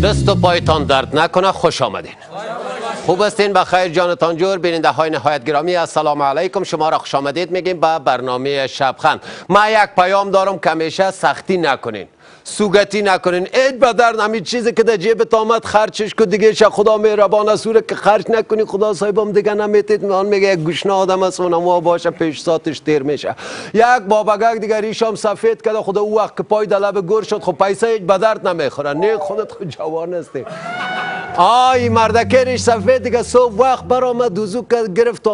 دست و پایتان درد نکنه. خوش آمدین. خوب هستین؟ بخیر جانتان جور. بیننده های نهایت گرامی السلام علیکم، شما را خوش آمدید میگیم به برنامه شبخند. ما یک پیام دارم که همیشه سختی نکنین، سوگتی نکنین. ایج به درد همین چیزی که در جیبت آمد خرچش کو دیگه. خدا مهربان سوره که خرچ نکنی خدا صاحبم دیگه نمیتید. من میگه یک گوشنا آدم است اونم باشه پیش ساتش تیر میشه. یک بابگک دیگه ریشم سفید کرده خدا او وقت که پای در لب گور شد خب پیسه ایج به درد نمیخوره. نه خودت خود جوان هستی. آی مردکه ریش سفید دیگه صبح وقت برآمد وضو گرفت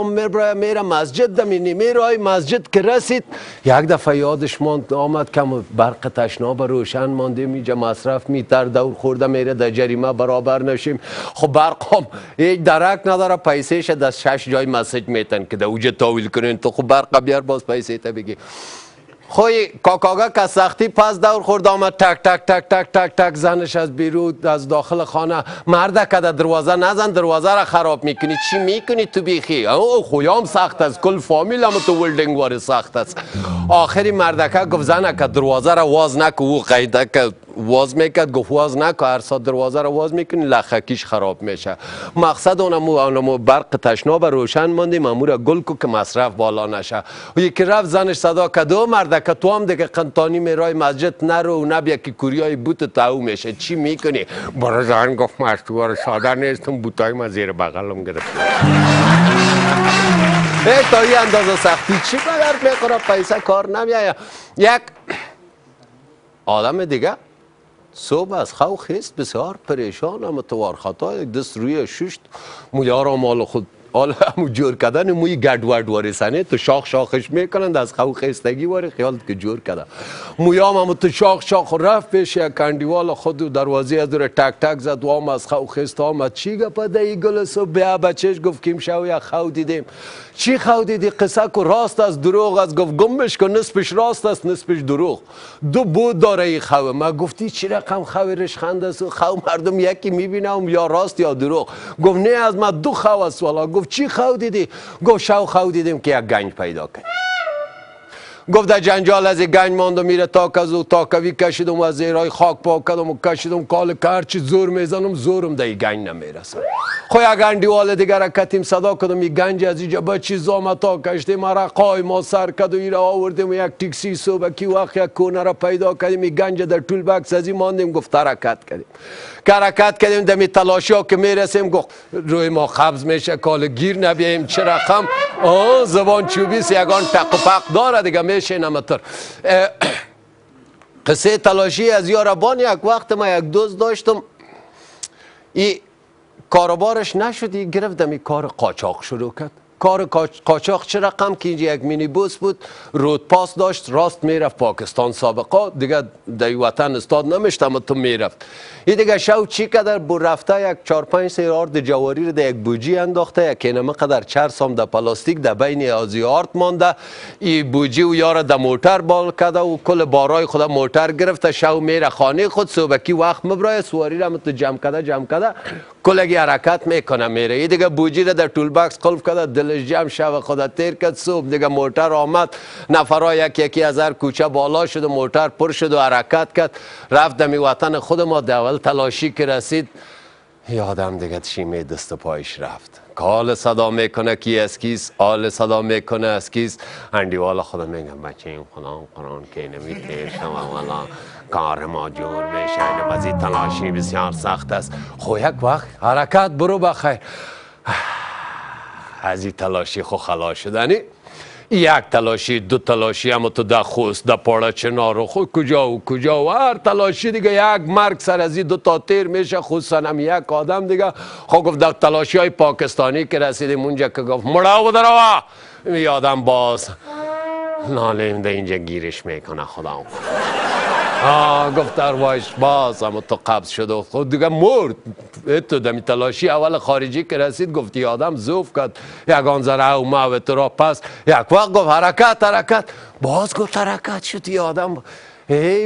میره مسجد دمینی میره. مسجد که رسید یک دفعه یادش آمد که برق تشناب روشن مانده میجا مصرف میتر دور خورده میره در جریمه برابر نشیم. خب برق هم هیچ درک نداره پیسهش در 6 جای مسیج میتن که در اوجه تاویل کنین تو. خب برق بیار باز پیسه تا بگی. خوی کاکاگا که سختی پس دور خورد آمد تک تک تک تک تک تک زنش از بیرون از داخل خانه. مرده که در دروازه نزن دروازه را خراب میکنی. چی میکنی تو بیخی؟ او خویام سخت است کل فامیل هم تو ولدنگ واری سخت است. آخری مردکه گفت زنه که دروازه را واز نکو. او قیده که واز میکرد گفت واز نکو. هر ساعت دروازه را واز میکنی لخکیش خراب میشه. مقصد اونمو برق تشناب روشن ماندیم امور گل کو که مصرف بالا نشه. یکی رفت زنش صدا کدو مرده که تو هم دیگه قنطانی میرای مسجد نرو نبیا که کوریای بوت تاو میشه. چی میکنی؟ برای زن گفت مستوار ساده نیستم بوتای ما زیر بغلم گرفت. تا این اندازه سختی چی بدرد میکنه پیسه کار نمیایه. یک آدم دیگه صبح از خواب خیست بسیار پریشان متوار خطا یک دست روی ششت مویارا مال خود حالا همو جور کردن موی گدورد وارسانه تو شاخ شاخش میکنند از خو خیستگی واری خیالت که جور کرده. مویام همو تو شاخ شاخ رفت پیش یک کندیوال خود دروازه از دور تک تک زد و هم از خو خیست آمد. چی گپه دی گل صبح بیا بچهش گفت کیم شو یک خو دیدیم. چی خو دیدی؟ قصه کو راست است دروغ است. گفت گمش کن نصفش راست است نصفش دروغ. دو بود داره این خو. ما گفتی چی رقم خو رشخند است؟ خو مردم یکی میبینم یا راست یا دروغ. گفت نه از ما دو خو است والا. گفت چی خو دیدی؟ گفت شو خو دیدیم که یک گنج پیدا کنیم. گفت در جنجال از گنج ماند میره تا کزو تا کوی کشیدم از زیرای خاک پاک کردم و کشیدم کال که هرچی زور میزنم زورم در گنج نمیرسه. خو یک گنجیوال دیگر را کتیم صدا کردم این گنج از اینجا با چی زامتا کشتیم مرا قای ما سر کد و ایره آوردیم و یک تکسی صبحکی وقت یک کونه را پیدا کردیم. این گنج در طول بکس از این ماندیم. گفت حرکت کردیم حرکت کردیم دمی تلاشی ها که میرسیم گفت روی ما قبض میشه کال گیر نبیاییم چه رقم زبان چوبیس یگان تق و پق داره دیگه میشه نمتر. قصه تلاشی از یاربان یک وقت ما یک دوست داشتم این کاروبارش نشدی گرفتم این کار قاچاق شروع کرد. کار قاچاق چه رقم که اینجا یک مینی بوس بود رود پاس داشت راست میرفت پاکستان سابقا دیگه در وطن استاد نمیشت اما تو میرفت. این دیگه شو چی کدر بو رفته یک 4-5 سیارد جواری رو در یک بوجی انداخته یک اینمه قدر چرسام در پلاستیک در بین آزیارت مانده. این بوجی و یار در موتر بال کده و کل بارای خود موتر گرفته. شو میره خانه خود صبحکی وقت مبرای سواری را تو جمع کده کلگی حرکت میکنه میره. این دیگه بوجی را در طول باکس قلف کده دلش جمع شو خدا تیر کرد. صبح دیگه موتر آمد نفرها یکی از هر کوچه بالا شد و موتر پر شد و حرکت کرد رفت دمی وطن خود ما. اول تلاشی که رسید یادم دیگه شیمه دست پایش رفت. کال صدا میکنه کی اسکیس آل صدا میکنه اسکیس اندیوال خدا میگم بچه این قرآن که نمیتیر شما والا کار ما جور میشه. این بازی تلاشی بسیار سخت است. خو یک وقت حرکت برو بخیر. از این تلاشی خو خلاص شدنی یک تلاشی دو تلاشی اما تو در خوست در پاڑه چنار و خود کجا و هر تلاشی دیگه یک مرگ سر از این دو تا تیر میشه. خصوصا هم یک آدم دیگه خب گفت در تلاشی های پاکستانی که رسیدیم اونجا که گفت مڑاو دروا این آدم باز نالیم در اینجا گیرش میکنه خدا گفت دروایش باز اما تو قبض شد و خود دیگه مرد. تو دمی تلاشی اول خارجی که رسید گفتی آدم زوف کرد یگان ذره او موت را پس یک وقت گفت حرکت باز گفت حرکت شد. این آدم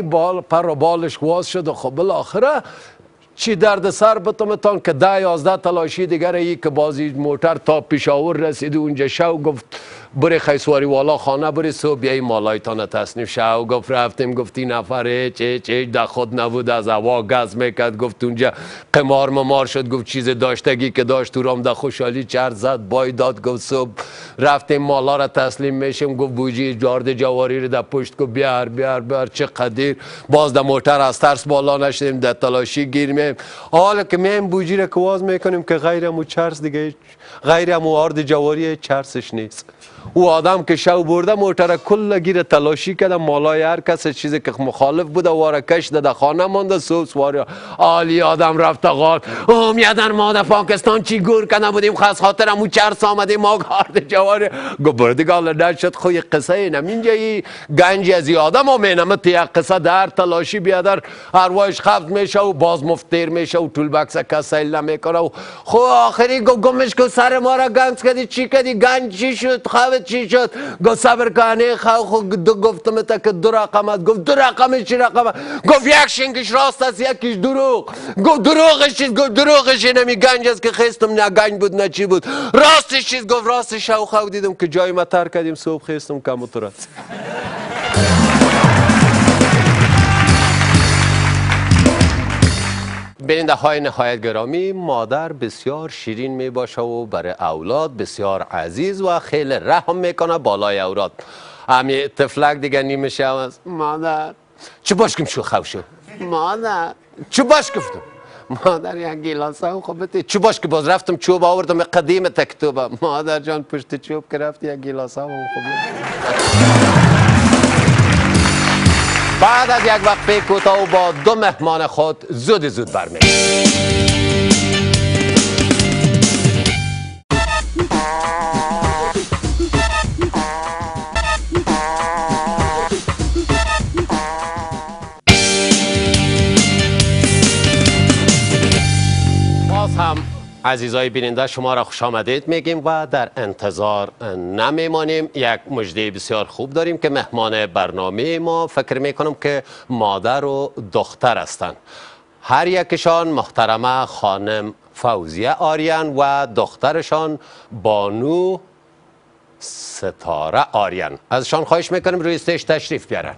بال پر و بالش واز شد و خب بالاخره چی درد سر بتمتان که 10-11 تلاشی دیگر ای که بازی موتر تا پیشاور رسید اونجا شو گفت بری خیسواری والا خانه بری صبح بیایی مالایتان تصنیف شو. گفت رفتیم گفتی نفره چه در خود نبود از هوا گز میکرد. گفت اونجا قمار ممار شد. گفت چیز داشتگی که داشت تو رام در خوشحالی چرت زد بای داد. گفت صبح رفتیم مالا را تسلیم میشیم. گفت بوجی جارد جواری رو در پشت گفت بیار چه قدیر. باز در موتر از ترس بالا نشدیم در تلاشی گیر میم. حالا که میم بوجی را کواز میکنیم که غیر امو چرس دیگه غیر امو آرد جواری چرسش نیست. او آدم که شو برده موتر کل گیر تلاشی کرده مالای هر کس چیزی که مخالف بوده وارکش ده خانه مانده. صبح سواری عالی آدم رفت غال میادن ما در پاکستان چی گور کنه بودیم خاص خاطر امو چرس آمدیم ما آرد جواری. گفت بردگال نشد خوی قصه اینم اینجا ای گنجی از آدم ها مینمت یک قصه در تلاشی بیادر ارواش خفت میشه و باز مفتیر میشه و طول بکسه کسیل نمیکنه و خو آخری گمش که سر ما را گنج کردی چی کردی گنج چی شد خواه چی شد. گفت صبر کنه گفتم تا که 2 رقمت. گفت 2 رقمش چی رقمت. گفت یک شنگش راست است یکیش دروغ. گفت دروغش چیز. گفت دروغش نمی گنج است که خستم نه گنج بود نه چی بود. راستش چیز. گفت راستش خو دیدم که جای ما تر کردیم صبح خستم کم و ترس. بیننده های نهایت گرامی، مادر بسیار شیرین می باشه و برای اولاد بسیار عزیز و خیلی رحم میکنه بالای اولاد. امی طفلک دیگه نیمه شب است. مادر چه باش کم شو خو شو. مادر چه باش گفتم. مادر یک گیلاس هم خوبه چه باش که باز رفتم چوب آوردم قدیم تکتوبه. مادر جان پشت چوب که رفتی یک گیلاس هم خوبه. بعد از یک وقفه کوتاه و با 2 مهمان خود زود برمی‌گردیم. باز هم عزیزای بیننده شما را خوش آمدید میگیم و در انتظار نمیمانیم. یک مژده بسیار خوب داریم که مهمان برنامه ما فکر میکنم که مادر و دختر هستند. هر یکشان محترمه خانم فوزیه آریان و دخترشان بانو ستاره آریان. ازشان خواهش میکنیم روی استیج تشریف بیارن.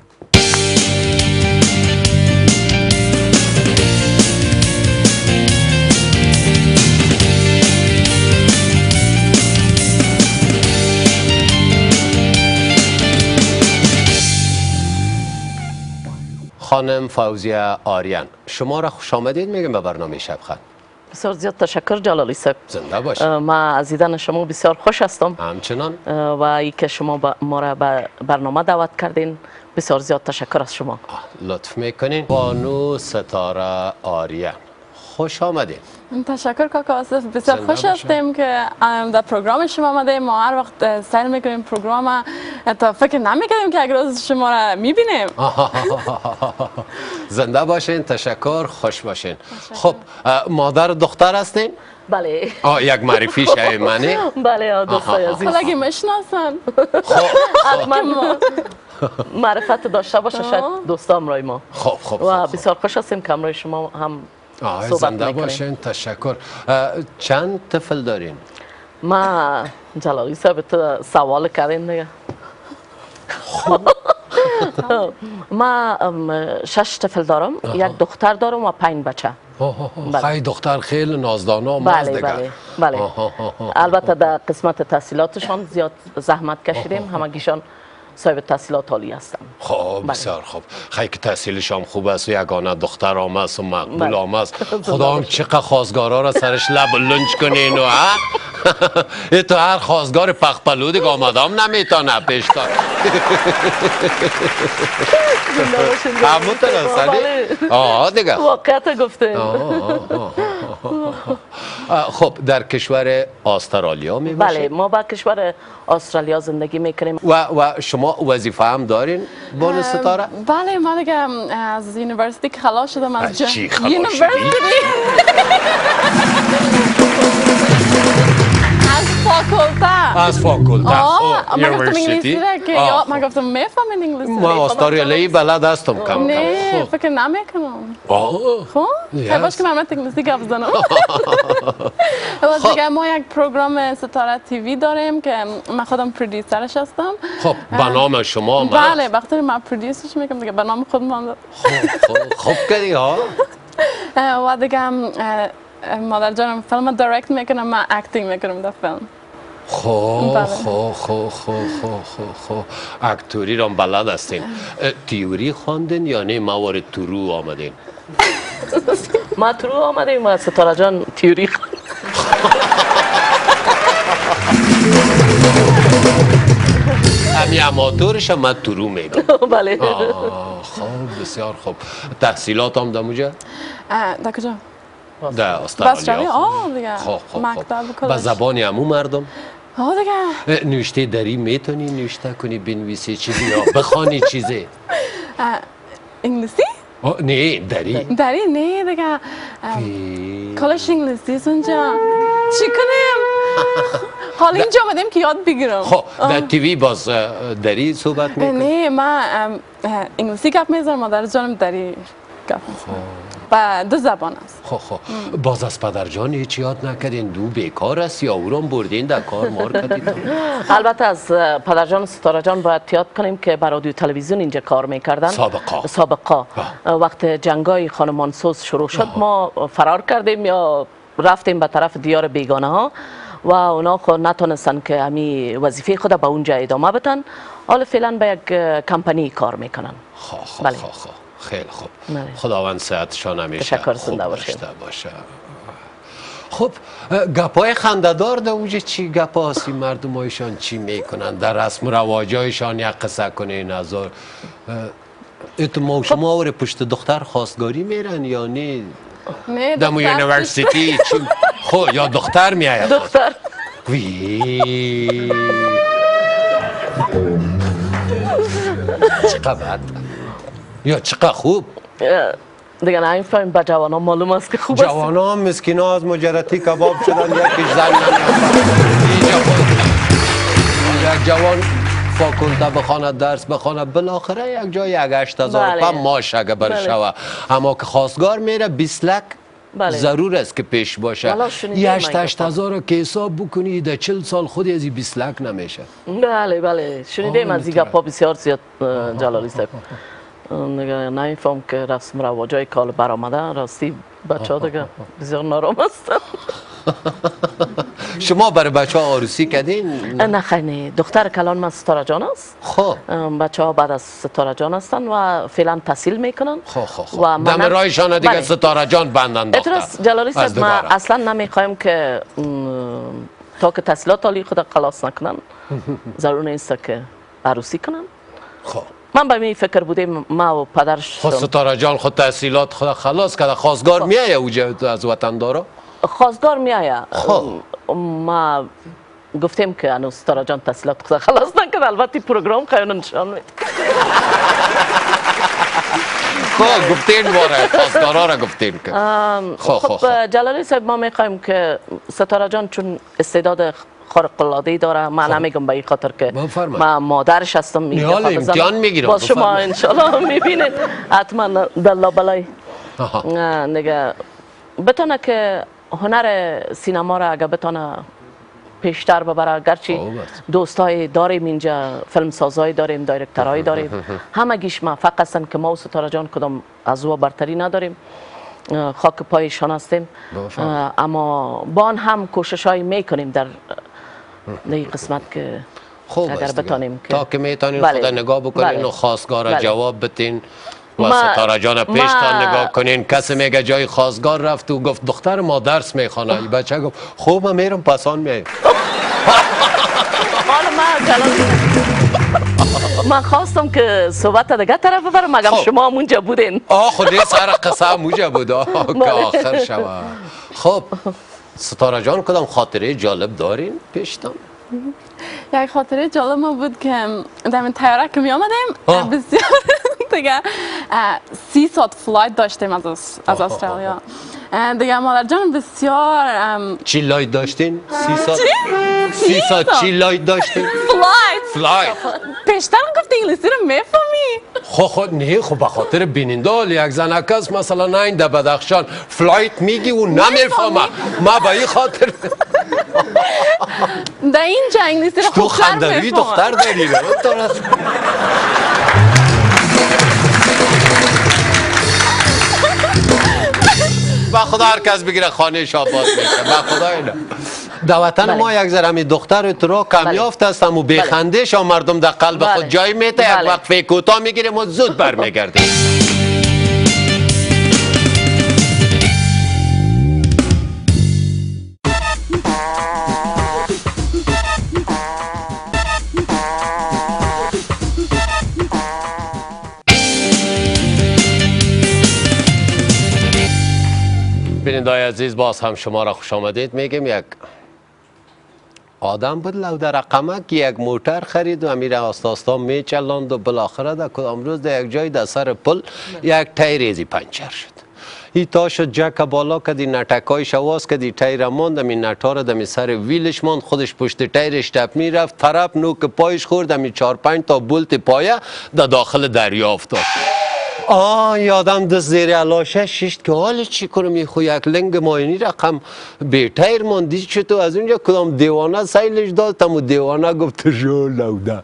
خانم فوزیه آریان، شما را خوش آمدید میگم به برنامه شبخند. بسیار زیاد تشکر جلالی صاحب. زنده باشید. ما از دیدن شما بسیار خوش هستم. همچنان. و ای که شما ما را به برنامه دعوت کردین بسیار زیاد تشکر از شما. لطف میکنین. بانو ستاره آریان، خوش آمدید. تشکر کاکا آصف. بسیار خوش هستیم که در پروگرام شما آمده. ما هر وقت سیر میکنیم پروگرام تا فکر نمیکنیم که یک روز شما را میبینیم. زنده باشین. تشکر. خوش باشین. خب مادر دختر هستین؟ بله. یک معرفی شای منی؟ بله دوستای عزیز. خلاگی مشناسن. حتما معرفت داشته باشه شاید دوستام رای ما. خب و بسیار خوش هستیم که امروز شما هم زنده باشین. تشکر. چند طفل دارین؟ ما جلالی صاحب تو سوال کردین دیگه. ما 6 طفل دارم. یک دختر دارم و 5 بچه. خیلی دختر خیلی نازدانه و ماز دیگر. بله. البته در قسمت تحصیلاتشان زیاد زحمت کشیدیم. همگیشان صاحب تحصیلات عالی هستم. خب بسیار خوب. خیلی که تحصیلش هم خوب است و یگانه دختر هم است و مقبول هم است. خدا هم چقدر خواستگارا را سرش لب لنج کنین و ها تو هر خواستگار پخپلو دیگه آمده هم نمیتونه پیش کار. همونطور است دیگه. واقعیت گفته. خب در کشور استرالیا می باشید؟ بله ما با کشور استرالیا زندگی میکنیم. و شما وظیفه هم دارین بانو ستاره؟ بله ما دیگه از یونیورسیتی خلاص شدم. از چی خلاص شدی؟ از فاکولته. از فاکولته من گفتم انگلیسی را که یا من گفتم میفهمین انگلیسی ما استرالیایی بلد هستم کم کم. نه فکر نمیکنم. خب باش که من انگلیسی گپ بزنم. دیگه ما یک پروگرام ستاره تیوی داریم که من خودم پرودیوسرش هستم. خب به نام شما بله وقتی من پرودیوسرش میکنم دیگه به نام خودم. خب کردی ها. و دیگه مادر جانم فیلم دایرکت میکنم من اکتینگ میکنم در فیلم. خب اکتوری را بلد هستین. تیوری خواندین یا نه موارد ترو آمدین؟ ما ترو آمدیم و ستاره جان تیوری خواند. همی اماتورش هم من ترو میگم. بله. خب بسیار خوب. تحصیلات هم در موجه؟ در کجا؟ در استرالیا. دیگه خب به زبانی همون مردم؟ دیگه نوشته دری میتونی نوشته کنی بنویسی چیزی یا بخوانی چیزی؟ انگلیسی؟ نه دری نه دیگه کلش انگلیسی است اونجا چی کنیم؟ حالا اینجا آمدیم که یاد بگیرم. خب در تیوی باز دری صحبت میکنی؟ نه من انگلیسی گپ میزنم مادر جانم دری گپ میزنم و دو زبان است. خب باز از پدر جان هیچ یاد نکردین دو بیکار است یا او را بردین در کار مار کردید؟ البته از پدر جان ستاره جان باید یاد کنیم که بر رادیو تلویزیون اینجا کار میکردن. سابقا وقت جنگای خانمانسوز شروع شد ما فرار کردیم یا رفتیم به طرف دیار بیگانه ها و اونا خود نتونستن که همی وظیفه خود به اونجا ادامه بدن. حالا فعلا به یک کمپانی کار میکنن. بله. خیلی خوب. خداوند صحتشان همیشه خوب داشته باشه. خب گپای خنده‌دار در اوجه چی گپا هستی مردم هایشان چی میکنن در رسم و رواجایشان یک قصه کنین از اتما شما آوره پشت دختر خواستگاری میرن یا نه؟ نه دمو یونیورسیتی خب یا دختر میاید؟ دختر چقدر بد یا چقدر خوب دیگه نه این فهم با جوان ها معلوم است که خوب است. جوان ها مسکین ها از مجرتی کباب شدن یکی زن یک جوان فاکولته بخواند درس بخواند بالاخره یک جای 8000 پا ماش اگه برشوه اما که خواستگار میره 20 لک ضرور است که پیش باشه. 8000 که حساب بکنی در 40 سال خودی از 20 لک نمیشه. بله شنیدیم از این گپا بسیار زیاد جلالی صاحب. نمیفهم که رسم رواجای کال برآمده راستی بچه ها دیگه بسیار نارام هستن. شما برای بچه ها عروسی کردین؟ نه خیلی دختر کلان من ستاره جان است. خب بچه ها بعد از ستاره جان هستن و فعلا تحصیل میکنن. خب دم رایشان دیگه ستاره جان بندن دختر. جلالی صاحب ما اصلا نمیخوایم که تا که تحصیلات عالی خود خلاص نکنن ضرور نیست که عروسی کنن. خب من به می فکر بودیم ما و پدرش ستاره جان خود تحصیلات خود خلاص کرده خواستگار میایه اوجه از وطن دارا؟ خواستگار میایه. ما گفتیم که هنوز ستاره جان تحصیلات خود خلاص نکرد البته پروگرام خیلی نشان میده. خب گفتین باره خواستگارا را گفتین که خب جلالی صاحب ما میخوایم که ستاره جان چون استعداد خارق العاده داره من نمیگم به این خاطر که من مادرش هستم میگم امتحان میگیرم باز شما انشالله میبینید حتما دلا بلای نگه بتونه که هنر سینما را اگه بتونه پیشتر ببره گرچه دوستای داریم اینجا فیلم سازای داریم دایرکترهای داریم همگیش موفق هستن که ما و ستاره جان کدام از او برتری نداریم خاک پایشان هستیم اما با آن هم کوشش هایی میکنیم در این قسمت که اگر بتانیم تا که میتونین خدا نگاه بکنین و خواستگار جواب بتین و ستاره جان پیشتان نگاه کنین کسی میگه جای خواستگار رفت و گفت دختر ما درس میخوانه این بچه گفت خوب من میرم پسان میایم من خواستم که صحبت دیگه طرف ببرم مگم شما اونجا بودین خودی سر قصه اونجا بود که آخر شوه. خب ستاره جان کدام خاطره جالب دارین پیشتان؟ یک خاطره جالب ما بود که در این تیاره که می آمدیم بسیار دیگه 30 ساعت فلایت داشتیم از استرالیا دیگه مادر جان بسیار چی لایت داشتین؟ 30 ساعت چی لایت داشتین؟ فلایت پیشتر گفت انگلیسی رو میفهمی؟ خب نه خب به خاطر بیننده یک زنکس مثلا این در بدخشان فلایت میگی و نمیفهمه ما به این خاطر در اینجا انگلیسی رو تو خوبتر خندوی میفهمم. دختر داری با خدا هر کس بگیره خانه آباد میشه با خدا اینا در وطن ما یک ذره دختر تو را کم یافت هستم و بخندش و مردم در قلب خود جای میته یک وقفه کوتاه میگیریم و زود برمیگردیم. بیننده‌های عزیز باز هم شما را خوش آمدید میگیم. یک آدم بود لو در رقمک یک موتر خرید و امیر آستا میچلاند و بالاخره در کدام روز در یک جای در سر پل یک تیریزی پنچر شد. این تا شد جک بالا کدی نتکای شواز کدی تیر ماند می نتار دمی سر ویلش ماند خودش پشت تیرش تپ میرفت طرف نوک پایش خورد می 4-5 تا بولت پایه در داخل دریا افتاد. یادم دست زیر علاشه شیشت که حالی چی کنم یه خو یک لنگ ماینی رقم بیتیر ماندی چه تو از اونجا کدام دیوانه سیلش داد تم و دیوانه گفت شو لوده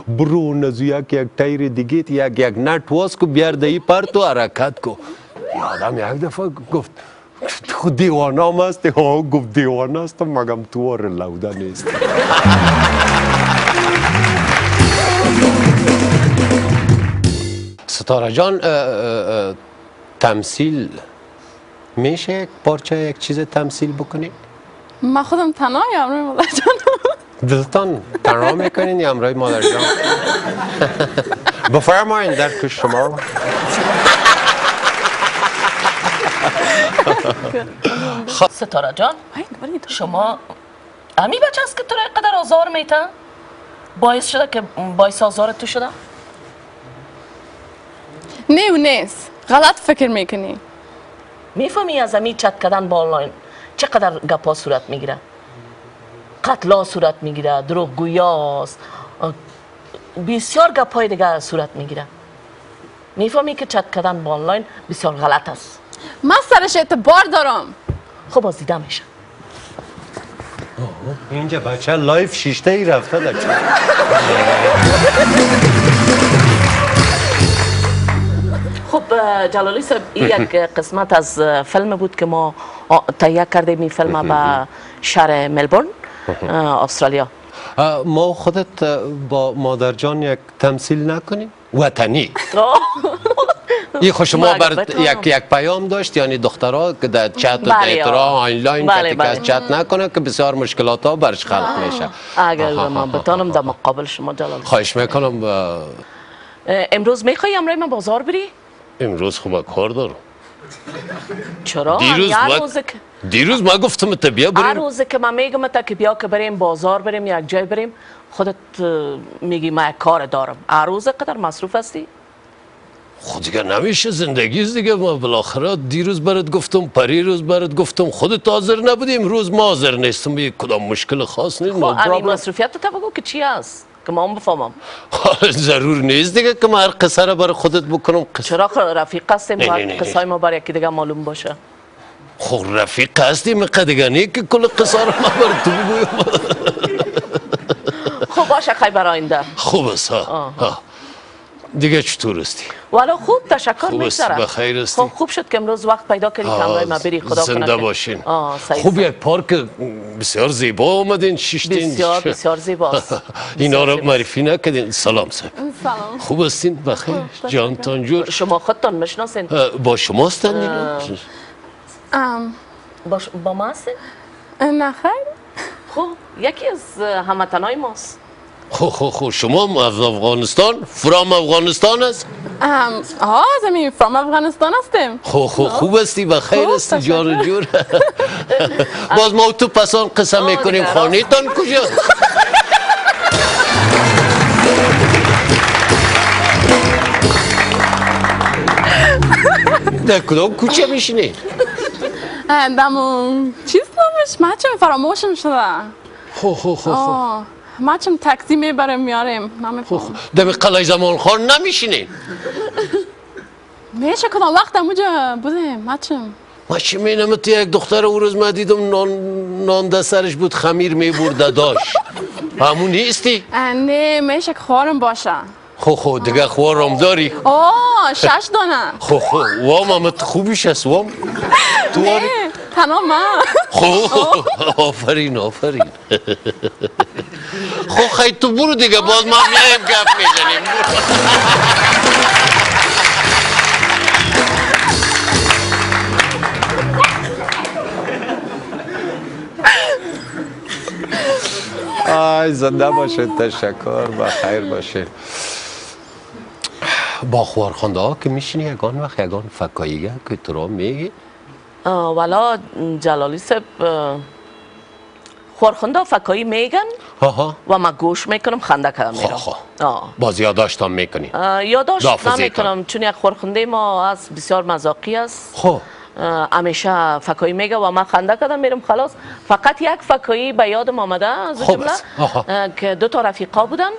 برو نزو یک تیر دیگه یک نت واس کو بیار دهی پرت و حرکت کو. یادم یک دفعه گفت تو دیوانه هم هستی؟ گفت دیوانه هستم مگم تو آره لوده نیست. ستاره جان تمثیل میشه یک پارچه یک چیز تمثیل بکنید؟ من خودم تنهایی همراه مادر جان. دلتان تنها میکنین یا همراه مادر جان؟ بفرمایین در کش شما. ستاره جان شما امی بچه است که تو را اینقدر آزار میته؟ باعث شده که باعث آزار تو شده؟ نه و نیست غلط فکر میکنی. میفهمی از امی چت کردن با آنلاین چقدر گپا صورت میگیره؟ قتلا صورت میگیره، دروغگویاست، بسیار گپای دیگه صورت میگیره. میفهمی که چت کردن با آنلاین بسیار غلط است. من سرش اعتبار دارم. خب باز دیده میشه. اینجا بچه لایف شیشته ای رفته در چه؟ خب جلالی صاحب این یک قسمت از فیلم بود که ما تهیه کردیم. این فیلم به شهر ملبورن استرالیا. ما خودت با مادر جان یک تمثیل نکنیم؟ وطنی این خود شما بر یک پیام داشت یعنی دخترها که در چت و دیترا آنلاین کتی که از چت نکنه که بسیار مشکلات ها برش خلق میشه. اگر من بتانم در مقابل شما جلال خواهش میکنم. امروز میخوایی امروز من بازار بری؟ امروز خوب کار دارم. چرا؟ دیروز ما گفتم تا بیا بریم. هر روزه که من میگم تا که بیا که بریم بازار بریم یک جای بریم خودت میگی من یک کار دارم. هر روز قدر مصروف هستی؟ خود دیگه نمیشه زندگی دیگه. ما بالاخره دیروز برات گفتم پری روز برات گفتم خودت حاضر نبودی امروز ما حاضر نیستم. یک کدام مشکل خاص نیست. خب همین مصروفیت تو بگو که چی هست که ما هم بفهمم. ضرور نیست دیگه که ما هر قصه را برای خودت بکنم. چرا رفیق هستیم باید قصه ما برای یکی دیگه معلوم باشه. خب رفیق هستیم دیگه نه که کل قصه را ما برای تو بگویم. خب باشه خیلی برای آینده. خوب است دیگه چطور هستی؟ والا خوب تشکر میگذره. بخیر هستی؟ خب خوب شد که امروز وقت پیدا کردی که همراه ما بری. خدا کنه زنده باشین. خوب یک پارک بسیار زیبا آمدین شیشتین. بسیار زیباست. اینا رو معرفی نکردین. سلام صاحب. سلام. خوب هستین؟ بخیر. جان تانجور. شما خودتان میشناسین؟ با شما هستن اینا؟ با ما هستین؟ نه خیر. خب یکی از هموطنای ماست. خب شما از افغانستان؟ فرام افغانستان است؟ زمین فرام افغانستان هستیم. خب خوب هستی بخیر هستی جان جور. باز ما تو پسان قصه میکنیم خانه تان کجا؟ در کدام کوچه میشینی؟ دمون چیز نامش مچم فراموشم شده. مچم تاکسی میبریم میاریم نمیفهم. دم قلعه زمان خور نمیشینین؟ میشه کدام وقت اونجا بودیم مچم. ما چی مینم تو یک دختر او روز ما دیدم نان در سرش بود خمیر میبرده داشت. همون نیستی؟ نه میشه که خوارم باشه. خو دیگه خوارم داری؟ 6 دانه. وام امت خوبیش است وام. تو نه تنها من. آفرین. خیلی تو برو دیگه باز ما میایم گپ میزنیم. آی زنده باشید، تشکر، بخیر باشید. با خوارخانده ها که میشینی یگان وقت یگان فکاییگه که تو را میگی؟ والا جلالی صاحب خوارخانده فکایی میگن و من گوش میکنم خنده که میرم. باز یادداشت هم میکنی؟ یادداشت نمیکنم چون یک خوارخانده ما از بسیار مذاقی است. همیشه فکایی میگه و من خنده کردم میرم خلاص. فقط یک فکایی به یادم آمده از جمله که 2 تا رفیقا بودن.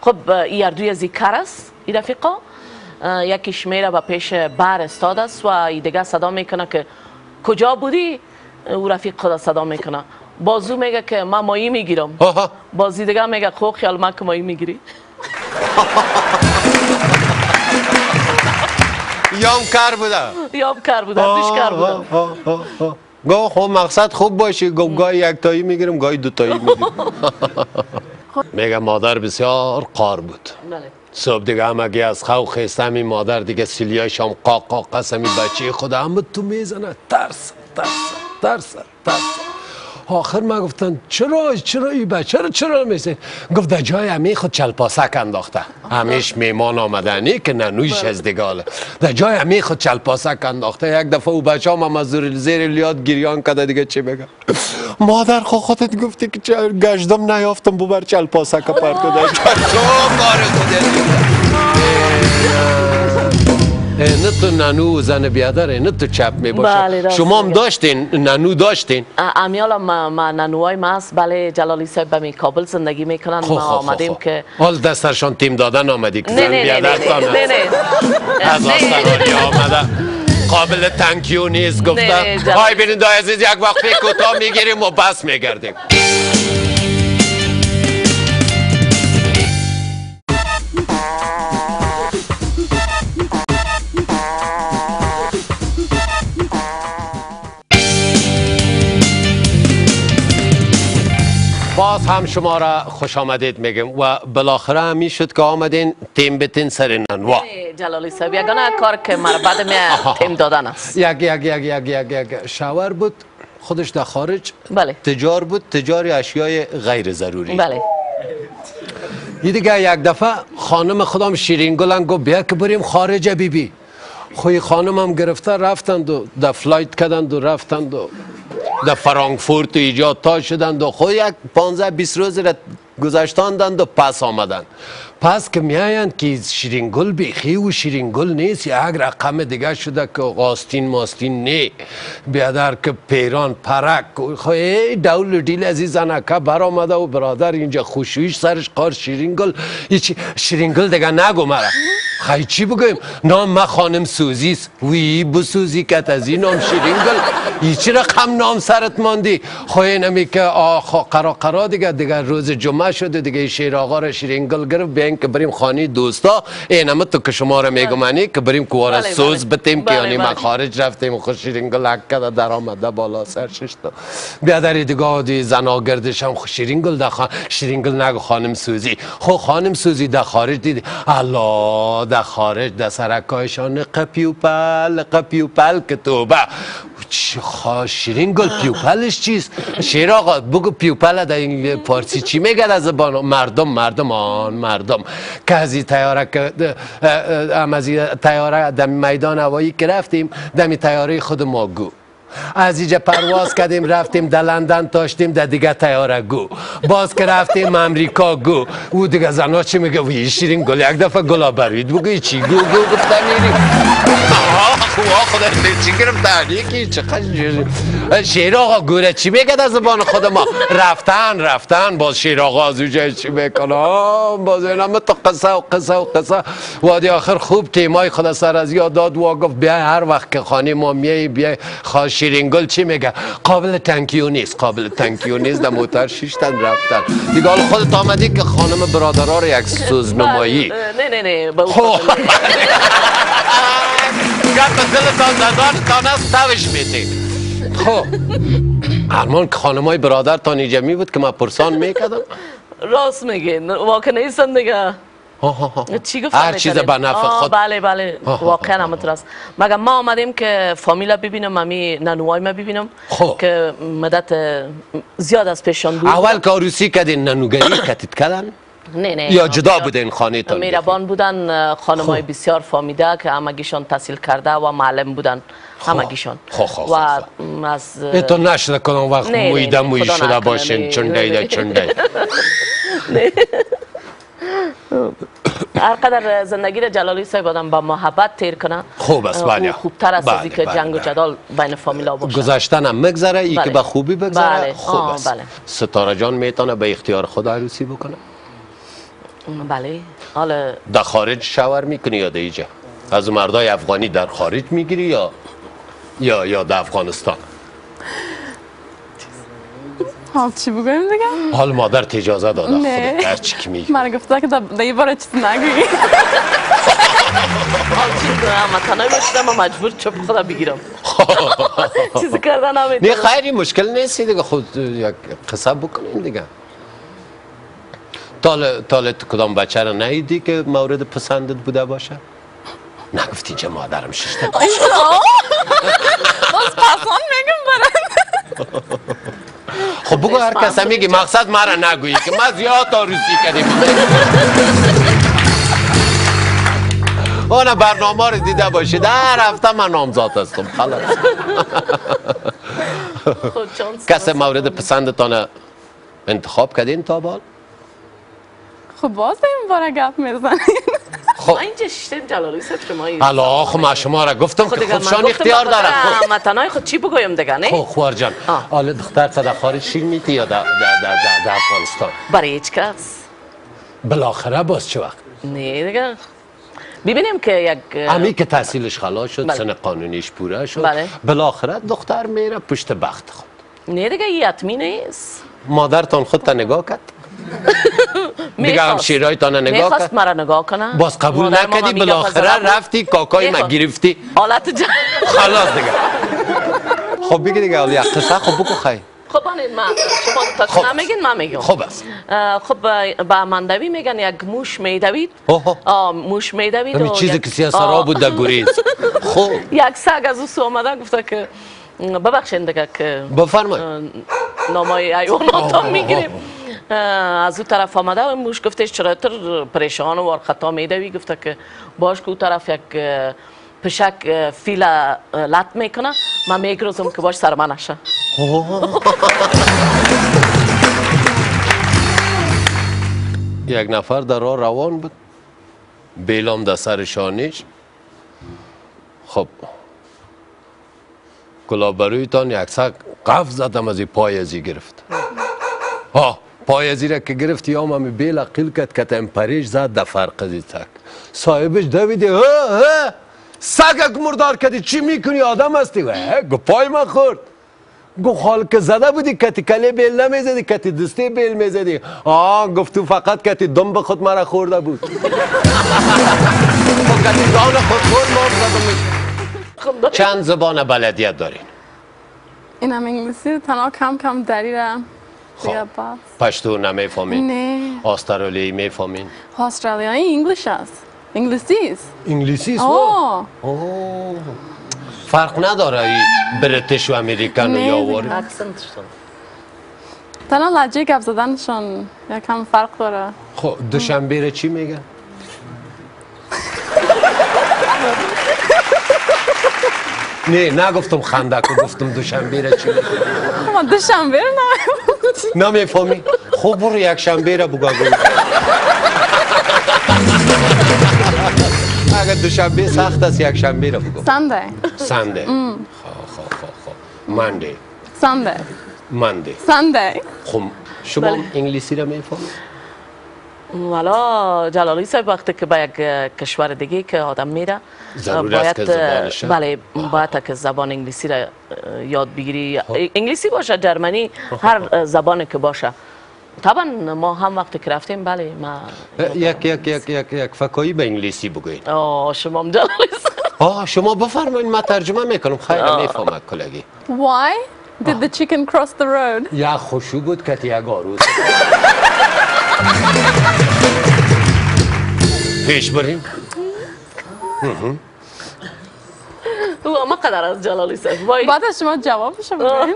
خب این دوی از کار است این رفیقا. یکیش میره به پیش بر استاد است و این دیگه صدا میکنه که کجا بودی؟ او رفیق خدا صدا میکنه. بازو میگه که من ماهی میگیرم. بازی دیگه میگه خوب خیال من که ماهی میگیری. یام کار بوده دوش کار بوده. گاه خب مقصد خوب باشه. گاه یک تایی میگیرم گاهی 2 تایی میگیرم. میگه مادر بسیار قار بود. صبح دیگه همگی از خواه خیسته می مادر دیگه سیلیایش هم قاقا قسمی بچه خدا همه تو میزنه. ترس. آخر ما گفتن چرا این بچه چرا میسه؟ گفت در جای امی خود چلپاسک انداخته. همیش میمان آمدنی که ننویش از دیگاله. در جای امی خود چلپاسک انداخته. یک دفعه او بچه هم از زیر لیاد گریان کده دیگه چی بگم؟ مادر خودت گفتی که گشتم نیافتم ببر چلپاسک پرتو در نه تو ننو زن بیادر نه تو چپ می باشه. شما هم داشتین ننو داشتین؟ امیال ما ننوهای ما است. بله جلالی صاحب به کابل زندگی میکنن. ما آمدیم که حال دسترشان تیم دادن آمدی که زن بیادرتان از آسترالیا آمده قابل تنکیو نیست گفتم. های بینید عزیز یک وقفه کوتاه میگیریم و بس میگردیم. باز هم شما را خوش آمدید میگم و بالاخره همی شد که آمدین تیم بتین سر ننوا. جلالی صاحب یگانه کار که مرا بعد می تیم دادن است. یک شاور بود خودش در خارج. بله. تجار بود، تجاری اشیای غیر ضروری. بله. یه دیگه یک دفعه خانم خودم شیرین گلن گفت بیا که بریم خارج بیبی. خوی خانم هم گرفته رفتند و در فلایت کردند و رفتند و در فرانکفورت ایجاد تا شدند و خود یک 15-20 روز را گذشتاندند و پس آمدند. پس که میایند که شیرین گل بیخی و شیرین گل نیست یک رقم دیگه شده که آستین ماستین نه بیادر که پیران پرک خواهی دول دیل عزیزانه که بر آمده و برادر اینجا خوشویش سرش قار شیرین گل شیرین گل دیگه نگو مرا خواهی چی بگویم نام ما خانم سوزیست وی بسوزی کت از این نام شیرین گل ای چی رقم نام سرت ماندی خواهی نمی که قرا دیگه روز جمعه شده دیگه شیر آقا را شیرین گل گرفت بیاین که بریم خانی دوستا اینمه تو که شما را میگمانی که بریم کوار سوز بتیم که یعنی ما خارج رفتیم و خوش شیرین گل حکه در آمده بالا سر ششتا بیادری دیگه دی زنا گردش هم شیرین گل شیرین گل نگو خانم سوزی خو خانم سوزی در خارج دیدی الله در خارج در سرکایشان قپیوپل که توبه شیرین گل پیوپلش چیست؟ شیر آقا بگو پیوپل در این پارسی چی میگه از زبان مردم که از این تیاره که تیاره در میدان هوایی که رفتیم در تیاره خود ما گو از اینجا پرواز کردیم رفتیم در لندن تاشتیم در دیگه تیاره گو باز که رفتیم امریکا گو او دیگه زنا چی میگه وی شیرین گل یک دفعه گلا برید بگو چی گو گفتن میریم خدا چی گرفتن یکی چقدر شیر آقا گوره چی میگه در زبان خود ما رفتن باز شیر آقا از اونجا چی میکنه باز اینا تو قصه وادی آخر خوب تیمای خدا سر از یاد داد و گفت بیا هر وقت که خانه ما میای بیا شیرین گل چی میگه قابل تنکیو نیست در موتر شیشتن رفتن دیگه حال خودت آمدی که خانم برادرها رو یک سوزنمایی نه گفت دلتان زدانتان است تاوش میتید خب هرمان که خانمای برادرتان اینجا می بود که من پرسان میکردم راست میگین واقعا نیستن دیگه چی گفتم هر چیز به نفع خود بله واقعا همونطور است مگر ما آمدیم که فامیلا ببینم امی ننوای ما ببینم که مدت زیاد از پیشان بود اول که عروسی کردین ننوگری کردن نه یا جدا بودین خانه تان میربان بودن خانمای بسیار فامیده که همگیشان تحصیل کرده و معلم بودن همگیشان و از تو نشده کنم وقت موی شده باشین چونده هر قدر زندگی را جلالی صاحب آدم با محبت تیر کنه خوب است بله خوبتر است از اینکه جنگ و جدال بین فامیلا باشه گذشتن هم مگذره ای که به خوبی بگذره خوب است ستاره جان میتونه به اختیار خود عروسی بکنه بله حالا در خارج شاور میکنی یا در اینجا از مردای افغانی در خارج میگیری یا در افغانستان حال چی بگویم دیگه؟ حال مادرت اجازه داده خودت هر چی که میگی من گفته که در یه بار چیز نگویی حال چی کنم تنهایی باشیدم من مجبور چپ خدا بگیرم چیزی کردن نمیتونم نه خیلی مشکل نیستی دیگه خود یک قصه بکنیم دیگه تالت کدام بچه را ندیدی که مورد پسندت بوده باشه؟ نگفتی چه مادرم ششته باشه باز پسند میگم برن خب بگو هر کس میگی مقصد مرا نگویی که ما زیاد عروسی کردیم اون برنامه رو دیده باشید در هفته من نامزاد هستم خلاص کس مورد پسندتان انتخاب کردین تا بال؟ خب باز این باره گپ میزنین خب اینجا شیشتیم جلالی صاحب شمایی حالا خب من شما را گفتم که خودشان اختیار داره من تنهای خود چی بگویم دیگه نه؟ خب خوار جان حالا دختر تا در خارج شیر میتی یا در افغانستان؟ برای هیچ کس بالاخره باز چه وقت؟ نه دیگه ببینیم که یک امی که تحصیلش خلاص شد سن قانونیش پوره شد بالاخره دختر میره پشت بخت خود نه دیگه یه حتمی نیست مادرتان خودت نگاه کرد؟ دیگه هم شیرایتان نگاه کرد؟ میخواست مرا نگاه کنه باز قبول نکردی بالاخره رفتی کاکای ما گرفتی حالت جا خلاص دیگه خب بگی دیگه حالی قصه خب بگو خیلی خب من شما تا نمیگین من میگم خب است خب با مندوی میگن یک موش میدوید موش میدوید همین چیزی که سیاسرا بود در گریز خب یک سگ از او سو آمده گفته که ببخشین دیگه که بفرمایید نامای حیوانات میگیریم از او طرف آمده و موش گفتش چرا تر پریشان و خطا میدوی گفته که باش که او طرف یک پشک فیل لط میکنه من میگروزم که باش سرما نشه یک نفر در راه روان بود بیلام در سر شانیش خب گلابرویتان یک سگ قفز زدم از این پای ازی گرفت پای ازی را که گرفت یا همی بیل قیل کد که تیم پریش زد در فرق ازی سگ صاحبش دویده سگک مردار کدی چی میکنی آدم هستی گو پای من خورد گو خال که زده بودی کتی کلی بیل نمیزدی کتی دستی بیل میزدی گفت تو فقط کتی دم به خود مرا خورده بود کتی دان خود خورد مرد چند زبان بلدیت دارین؟ این هم انگلیسی تنها کم کم داری را پشتو نمیفهمین؟ نه استرالیایی میفهمین؟ استرالیایی انگلیش است انگلیسی است انگلیسی است؟ فرق نداره بریتیش و امریکن و یاوری؟ تنها لحجه گپ زدنشان یکم فرق داره خب دوشنبه را چی میگن؟ نه نگفتم خندک گفتم دوشنبه را چی میگی؟ ما دوشنبه نه نمیفهمی؟ خب برو یک شنبه را بگو. اگر دوشنبه سخت است یک شنبه را بگو. سنده. خب منده. خب شما انگلیسی را میفهمی؟ والا جلالی صاحب وقتی که به یک کشور دیگه که آدم میره ضرور است که زبانش بله باید که زبان انگلیسی را یاد بگیری. انگلیسی باشه جرمنی هر زبانی که باشه. طبعا ما هم وقتی که رفتیم بله ما یک فکایی به انگلیسی بگوین. شما هم جلالی صاحب شما بفرمایید من ترجمه میکنم. خیلی میفهمم کلگی. Why did the chicken cross the road؟ یک خوشو بود که یک آروز پیش بریم. او اما قدر از جلالی صاحب بعد از شما جوابش بدیم.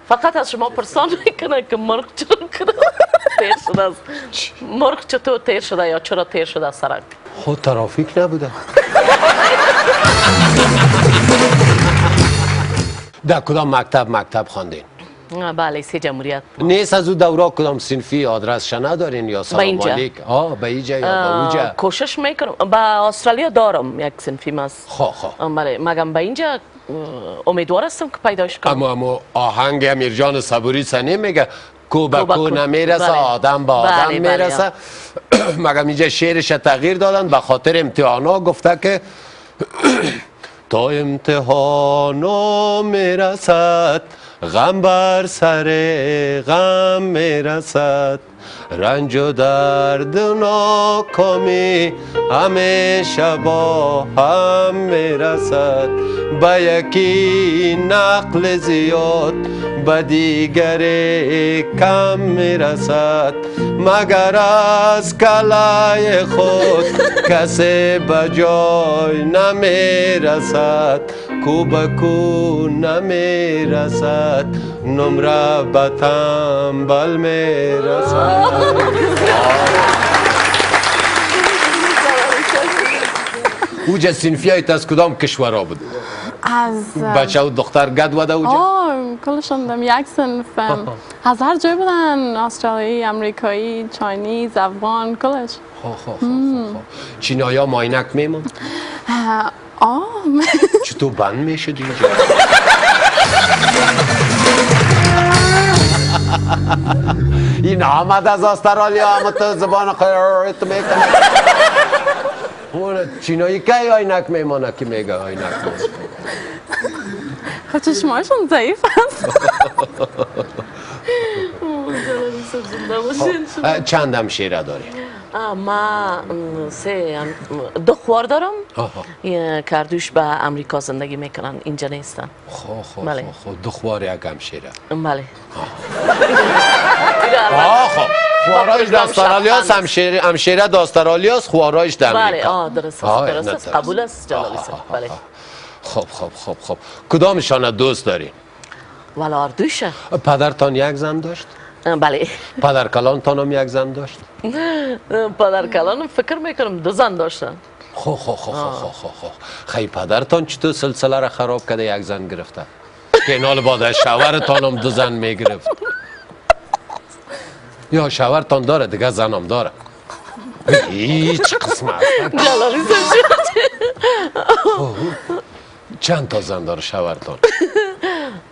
فقط از شما پرسان میکنه که مرغ چرا تیر شده است. مرغ چطور تیر شده یا چرا تیر شده از سرک؟ خود ترافیک نبوده. در کدام مکتب خواندین؟ بله سی جمهوریت. نیست از او دورا کدام صنفی آدرس ندارین یا سلام علیک؟ به اینجا یا به اونجا؟ کوشش میکنم. به استرالیا دارم یک صنفی ماست. بله مگم به اینجا امیدوار هستم که پیداش کنم. اما آهنگ امیر جان صبوری سنی میگه کو به کو نمیرسه آدم به آدم میرسه. مگم اینجا شعرش تغییر دادن به خاطر امتحانا گفته که تا امتحانا میرسد غم بر سر غم میرسد رنج و درد و ناکامی همیشه با هم میرسد به یکی نقل زیاد به دیگری کم میرسد مگر از کلای خود کسی به جای نمیرسد کو به کو نمیرسد نمره به تنبل میرسد. اوجه صنفی هایت از کدام کشورها بود؟ از بچه و دختر گد وده اوجه؟ کلشون دم یک صنف از هر جای بودن. استرالیایی، امریکایی، چاینیز، افغان کلش. چینایی ها ماینک میمون؟ چطور بند میشد اینجا؟ این آمد از استرالیا اما تو زبان خیرت میکنه. چینایی که آینک میمانه که میگه آینک میمانه؟ خب چشمایشون ضعیف هست. چند همشیره داری؟ ما دو خوار دارم. کردوش به امریکا زندگی میکنن اینجا نیستن. دو خوار یک همشیره. بله. خوارایش در استرالیاست همشیره در استرالیاست خوارایش در امریکا. بله درست است قبول است جلالی صاحب. بله. خب کدامشان دوست داری؟ والا اردوشه. پدرتان یک زن داشت؟ بله. پدر کلانتان هم یک زن داشت؟ پدر کلانم فکر میکنم دو زن داشتن. خیلی پدرتان چطور سلسله را خراب کرده یک زن گرفته؟ که اینال بعد از شوهرتان هم دو زن میگرفت. یا شوهرتان داره دیگه زن هم داره. هیچ قسم است. جلالی چند تا زن داره شوهرتان؟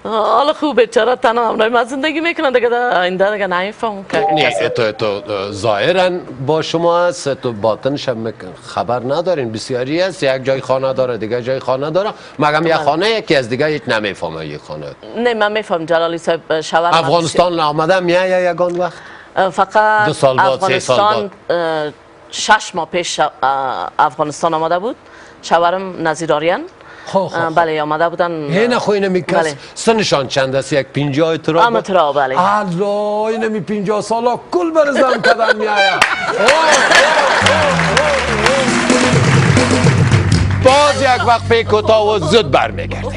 حالا خوبه چرا تنها همراه ما زندگی میکنن دیگه آینده دیگه نمیفهم نه تو ظاهرا با شما هست تو باطنش هم خبر ندارین. بسیاری هست یک جای خانه داره دیگه جای خانه داره مگم یک خانه یکی از دیگه هیچ نمیفهمه یک خانه. نه من میفهم جلالی صاحب شوهر افغانستان آمدم یا یگان وقت فقط 2 سال بعد 3 سال بعد 6 ماه پیش افغانستان آمده بود. شوهرم نظیراریان. بله آمده بودن. نه خو اینمی کس سنشان چند است؟ یک 50 ترا؟ اما ترا بله. الله اینمی 50 سالا کل برزن کدن میایا. باز یک وقت پی کوتاه و زود برمیگردیم.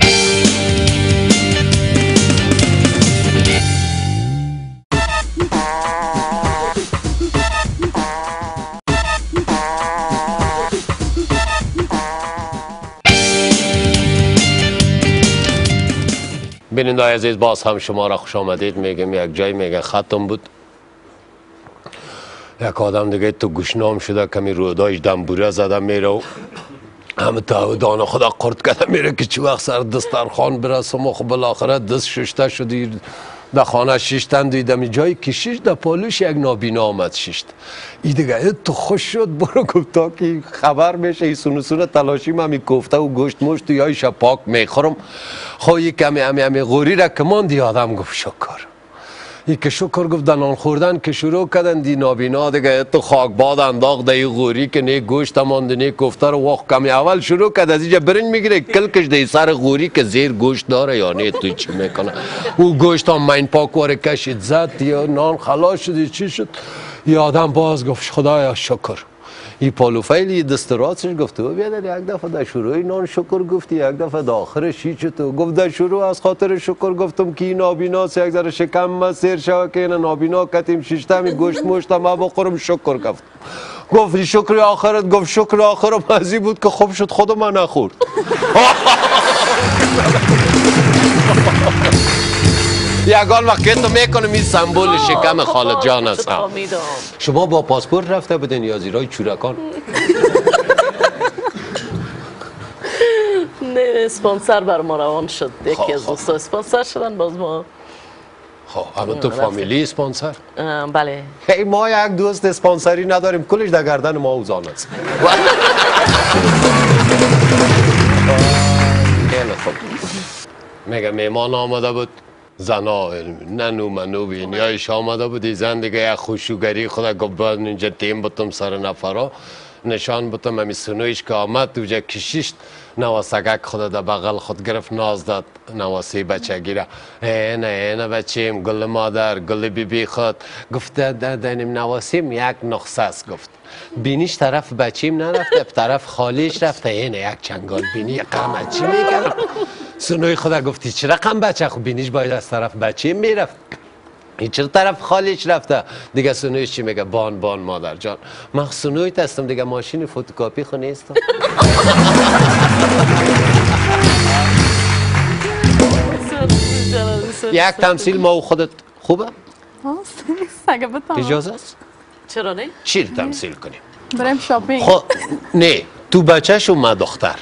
بیننده عزیز باز هم شما را خوش آمدید میگم. یک جای میگه ختم بود، یک آدم دیگه تو گوشنام شده کمی رودایش دنبوره زده میره و همه دانه خدا قرد کرده میره که چی وقت سر دسترخوان برسم و خب بالاخره دست ششته شدی در خانه شیشتن دیدم جایی که شیشت در پالوش یک نابینا آمد شیشت ای دیگه تو خوش شد برو گفتا که خبر میشه ای سونو تلاشی من می کوفته و گوشت مشت و یایش پاک میخورم خواهی کمی همی غوری را کمان دی آدم گفت شکر ای که شکر گفت نان خوردن که شروع کردن دی نابینا دیگه تو خاک باد انداخت دی غوری که نه گوشت ماند نه کوفته رو وقت کمی اول شروع کرد از اینجا برنج میگیره کلکش دی سر غوری که زیر گوشت داره یا نه تو چی میکنه او گوشت هم من پاک واره کشید زد یا نان خلاص شد چی شد ی آدم باز گفت خدایا شکر ای پالوفیلی دست راستش گفت و بیادر یک دفعه در شروع نان شکر گفتی یک دفعه در آخرش چی تو گفت در شروع از خاطر شکر گفتم که این نابیناست یک ذره شکم ما سیر شوه که این نابینا کتیم شیشتمی گوشت مشتم ما بخورم شکر گفت گفت شکر آخرت گفت شکر آخرم ازی بود که خوب شد خود من نخورد یگان وقت تو میکنم این سمبول شکم خالد جان است. شما با پاسپورت رفته بودین یا زیرای چورکان؟ نه اسپانسر بر ما روان شد یکی از دوستا اسپانسر شدن باز ما خب اما تو فامیلی اسپانسر؟ بله ما یک دوست اسپانسری نداریم کلش در گردن ما اوزان است میگه میمان آمده بود زنا ننو منو بینیایش آمده بودی زن دیگه یک خوشوگری خدا گفت باید اینجا تیم بتم سر نفرا نشان بتم همی سنویش که آمد دوجه کشیشت نواسگک خدا در بغل خود گرفت ناز داد نواسی بچه گیره اینه بچیم گل مادر گل بی خود گفت دادنیم نواسیم یک نقصه است گفت بینیش طرف بچیم نرفته طرف خالیش رفته اینه یک چنگال بینی قمت چی میکنم سنوی خدا گفتی چه رقم بچه خب بینیش باید از طرف بچیم میرفت این چرا طرف خالیش رفته دیگه سنویش چی میگه بان مادر جان من سنویت هستم دیگه ماشین فوتوکاپی خو نیستم یک تمثیل ما و خودت خوبه؟ اگه بتونم اجازه است؟ چرا نه؟ چی رو تمثیل کنیم؟ بریم شاپینگ خب نه تو بچهش و من دختر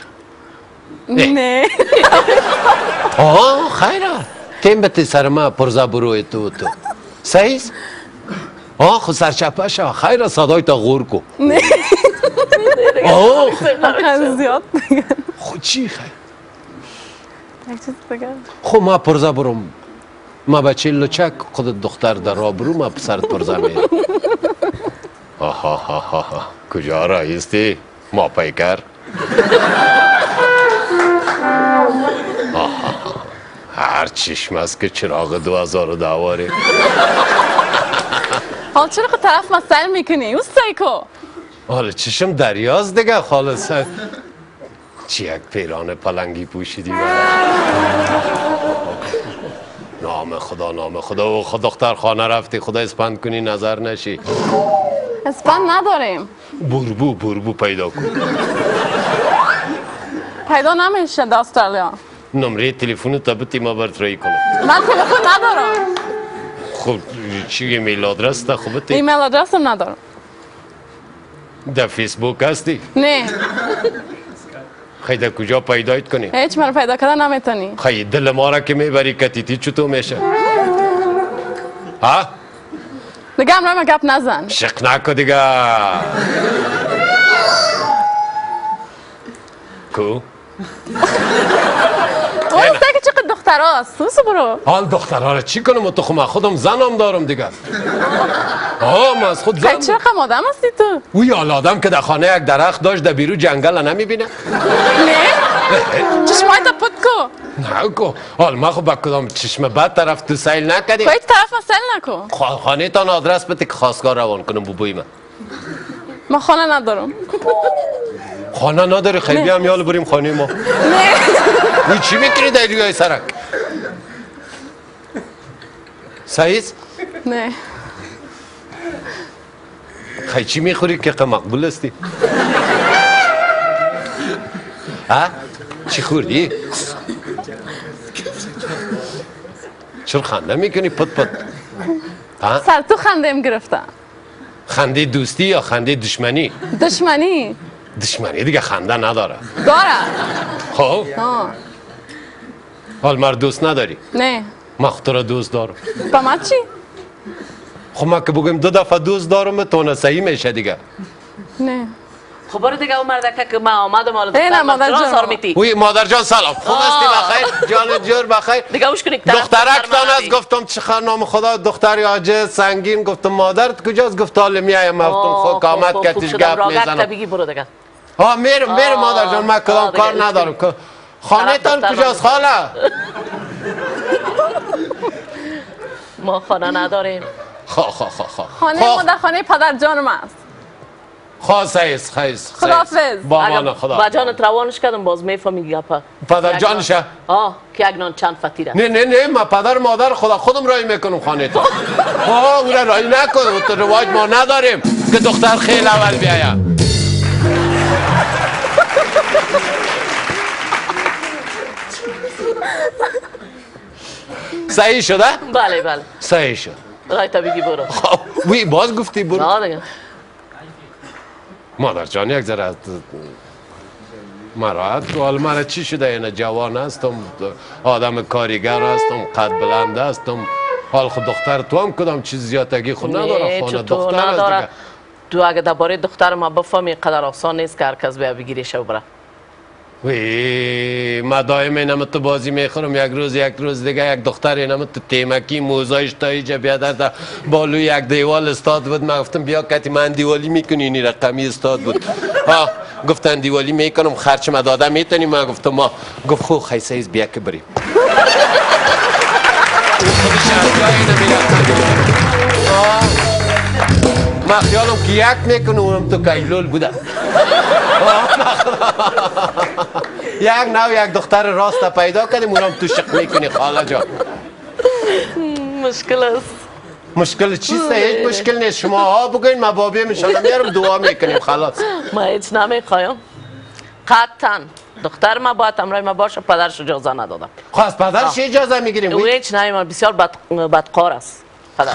نه آه خیره تیم بتی سر ما پرزا بروی تو سیز؟ آه خود سرچپه شو خیره صدای تا غور کو نه آه زیاد خود چی خیر؟ یک چیز بگم خب ما پرزا بروم ما بچه لچک خود دختر در را برو ما پسرت پرزا میرم آها کجا رایستی؟ ما پیکر هر چشم است که چراغ 2000 دواره حال چرا خود طرف مسئله میکنی؟ او سایکو حالا چشم دریاز دیگه خالص چی یک پیران پلنگی پوشیدی نام خدا و خود دختر خانه رفتی خدا اسپند کنی نظر نشی اسپند نداریم بربو پیدا کن پیدا نمیشه در استرالیا نمره تلفن تا بتی ما برطرحی کنم من تلفن ندارم خب چی ایمیل آدرس تا خوب بتی ایمیل آدرس هم ندارم در فیسبوک هستی نه خیلی کجا پیدایت کنی هیچ من پیدا کردن نمیتونی خیلی دل ما را که میبری کتیتی چطور میشه ها دیگه هم روی گپ نزن شق نکو دیگه کو اون که چقدر دختر هست سوسو برو حال دخترها را چی کنم تو خب من خودم زنم دارم دیگه من از خود زن چه رقم آدم هستی تو اوی حال آدم که در خانه یک درخت داشت در بیرو جنگل نمیبینه نه چشمای تا پت کو نه کو حال ما خب با کدام چشم بد طرف تو سیل نکردی باید طرف مسئله نکن خانه تان آدرس بده که خواستگار روان کنم بوبوی من خانه ندارم خانه نداری خیلی هم یال بریم خانه ما نه چی میکنی در روی سرک سعیز نه خیلی چی میخوری که مقبول هستی چی خوردی چرا خنده میکنی پت پت؟ سر تو خندم گرفته. خنده دوستی یا خنده دشمنی؟ دشمنی. دشمنی دیگه خنده نداره. داره. خب حال مرد دوست نداری؟ نه. من خود را دوست دارم. با ما چی؟ خب ما که بگیم 2 دفعه دوست دارم تو صحیح میشه دیگه. نه. خب برو دیگه اون مردکه که من آمدم حالا نه مادر جان. وی مادر جان سلام. خوب هستی بخیر؟ جان جور بخیر؟ دیگه اوش کنی دخترک دان است گفتم چه نام خدا دختری عاجز سنگین گفتم مادرت کجاست گفت حال میایم گفتم خب آمد کتیش گپ میزنم. بگی برو دیگه. ها میرم مادر جان من کدام کار ندارم. خانه تان کجاست خاله؟ ما خانه نداریم. خانه ما در خانه پدر جانم است. خیس خداحافظ. با امان خدا. با جانت روانش کردم باز میفهمی گپا. پدر جانشه؟ که اگنان چند فتیره. نه من پدر مادر خودم رای میکنم خانه تو. اون را رای نکن تو رواج ما نداریم که دختر خیلی اول بیاید. صحیح شده؟ بله صحیح شد. رای تا بگی برو. وی باز گفتی برو. نه دیگه. مادر جان یک ذره از مراحت حال من چی شده اینه جوان هستم آدم کاریگر هستم قد بلند هستم حال خود دختر تو هم کدام چیز زیادگی خود نداره خانه دختر هست دیگه. تو اگه درباره دختر ما بفهمی قدر آسان نیست که هر کس بیا بگیری شو بره. وی ما دائم اینم تو بازی میخورم یک روز دیگه یک دختر اینم تو تیمکی موزایش تا اینجا بیادر در بالوی یک دیوال استاد بود. من گفتم بیا کتی من دیوالی میکنی این رقمی استاد بود. گفتن دیوالی میکنم خرچ ما داده میتونی. من گفتم ما گفت خو خیسیز بیا که بریم. من خیالم که یک میکنم اونم تو کایلول بوده. یک دختر راست پیدا کردیم اونم تو شق میکنی خاله جان. مشکل است. مشکل چیست؟ هیچ مشکل نیست. شما ها بگوین ما بابی میشانم میارم دعا میکنیم خلاص. ما هیچ نمیخوایم قطعا دختر ما باید همراه ما باشه پدرش اجازه ندادم. خواست پدرش اجازه میگیریم؟ او هیچ نمیمان بسیار بدقار است.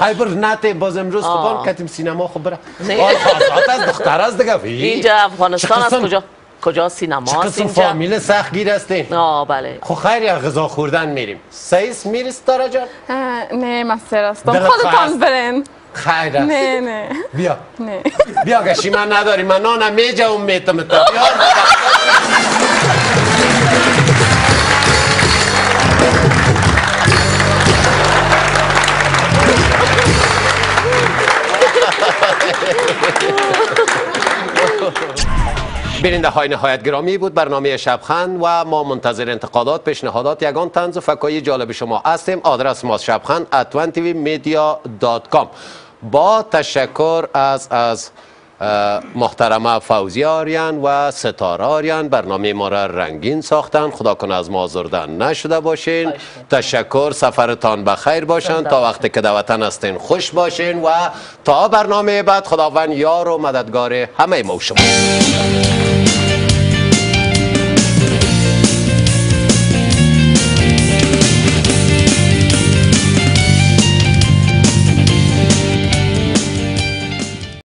خیبر نته باز امروز خوبان کتیم سینما خوب بره. خواست از دختر است دیگه. اینجا افغانستان است کجا سینما است اینجا. فامیل سخت گیر هستین. بله. خب خیر یا غذا خوردن میریم. سیس میرست داره جان؟ نه من سر هستم خودتان برین. خیر است. نه بیا. نه بیا گشی من نداری من نانم میجم میتم تا بیا. بیننده های نهایت گرامی بود برنامه شبخند و ما منتظر انتقادات پیشنهادات یگان طنز و فکایی جالب شما هستیم. آدرس ما shabkhand@1tvmedia.com. با تشکر از محترمه فوزی آریان و ستاره آریان برنامه ما را رنگین ساختن. خدا کنه از ما آزرده نشده باشین. تشکر. سفرتان بخیر باشن. تا وقتی که در وطن هستین خوش باشین و تا برنامه بعد خداوند یار و مددگار همه ما شما.